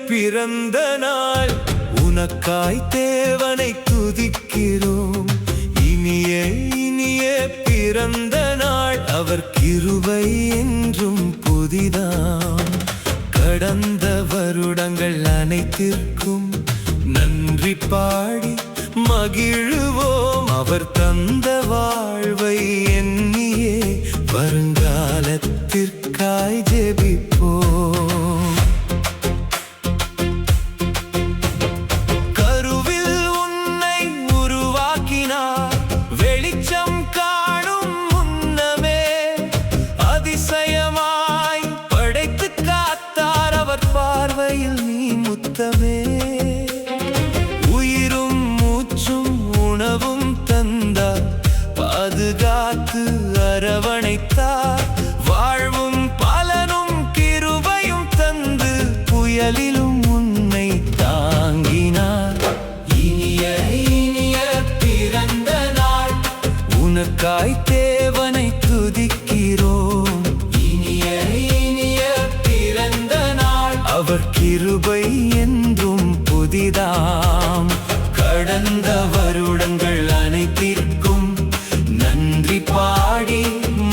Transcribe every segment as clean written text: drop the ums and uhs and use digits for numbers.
பிறந்த நாள் உனக்காய் தேவனை துதிக்கிறோம். இனிய இனிய பிறந்த நாள், அவர் கிருபை என்றும் புதிதாம். கடந்த வருடங்கள் அனைத்திற்கும் நன்றி பாடி மகிழுவோம். அவர் தந்த வாழ்வை எண்ணியே வருங்காலத்திற்காய் ஜெபிப்போம். வெளிச்சம் காணும் முன்னமே அதிசயமாய் படைத்து காத்தார். அவர் பார்வையில் நீ முத்தமே. உயிரும் மூச்சும் உணவும் தந்தார், பாதுகாத்து அரவணைத்தார். வாழ்வும் பலனும் கிருபையும் தந்து புயலிலும் உன்னை தாங்கினார். இனிய இனிய பிறந்த நாள், உனக்காய் தேவனை துதிக்கிறோம். இனிய இனிய பிறந்த நாள், அவர் கிருபை என்றும் புதிதாம். கடந்த வருடங்கள் அனைத்திற்கும் நன்றி பாடி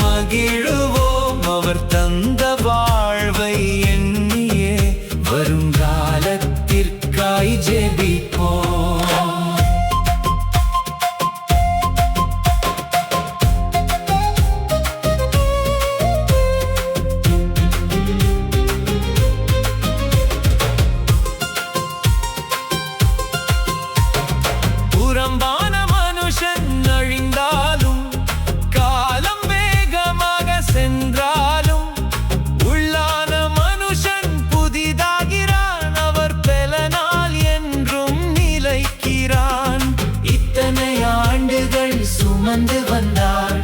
மகிழுவோம். அவர் தந்த வாழ்வை எண்ணியே வருங்காலத்திற்காய் ஜெபிப்போம். புறம்பான மனுஷன் அழிந்தாலும், காலம் வேகமாக சென்றாலும், உள்ளான மனுஷன் புதிதாகிறான். அவர் பலனால் என்றும் நிலைக்கிறான். இத்தனை ஆண்டுகள் சுமந்து வந்தார்,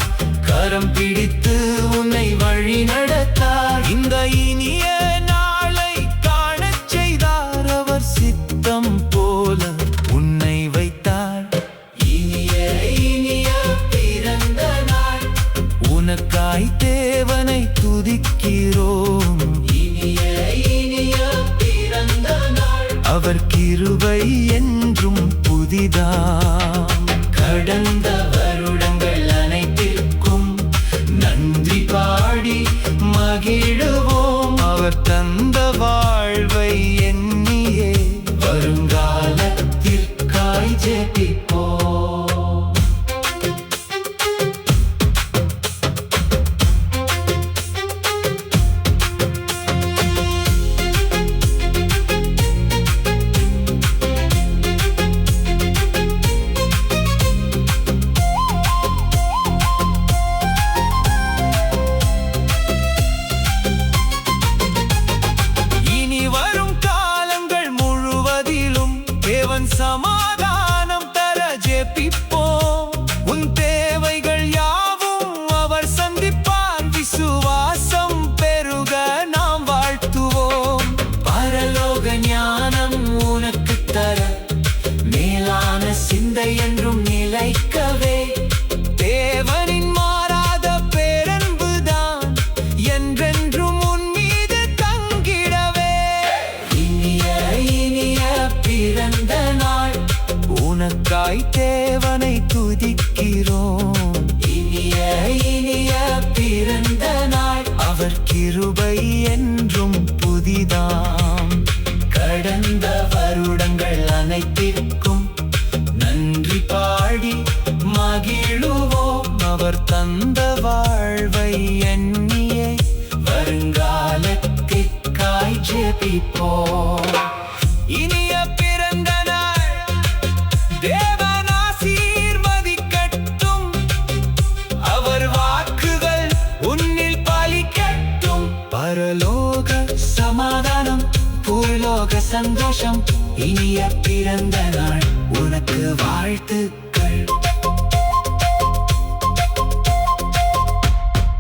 கரம் பிடித்து உன்னை வழி நடத்தார். இந்த இனிய நாளை காணச் செய்தார், அவர் சித்தம் போல உன்னை வைத்தார். இனிய இனிய பிறந்த நாள், உனக்காய் தேவனை துதிக்கிறோம். இனிய இனிய பிறந்த நாள், அவர் கிருபை என்றும் புதிதாம். கடந்த வருடங்கள் அனைத்திற்கும் நன்றி பாடி மகிழுவோம். அவர் தந்த வாழ்வை எண்ணியே வருங்காலத்திற்காய் ஜெபிப்போம். சமாதானம் தர ஜெபிப்போம். உன் தேவைகள் யாவும் அவர் சந்திப்பார். விசுவாசம் பெருக நாம் வாழ்த்துவோம். பரலோக ஞானம் உனக்கு தர, மேலான சிந்தை என்றும் நிலைக்கவே, தேவனின் மாறாத பேரன்புதான் என்றென்றும் உன் மீது தங்கிடவே. இனிய இனிய பிறந்த நாள், உனக்காய் தேவனை துதிக்கிறோம். இனிய இனிய பிறந்த நாள், அவர் கிருபை என்றும் புதிதாம். கடந்த வருடங்கள் அனைத்திற்கும் நன்றி பாடி மகிழுவோம். அவர் தந்த வாழ்வை எண்ணியே வருங்காலத்திற்காய் ஜெபிப்போம். இனிய பிறந்த நாள், தேவன் ஆசீர்வதிக்கட்டும். அவர் வாக்குகள் உன்னில் பலிக்கட்டும். பரலோக சமாதானம் பூலோக சுக சந்தோஷம் இனிய பிறந்த நாள் உனக்கு வாழ்த்து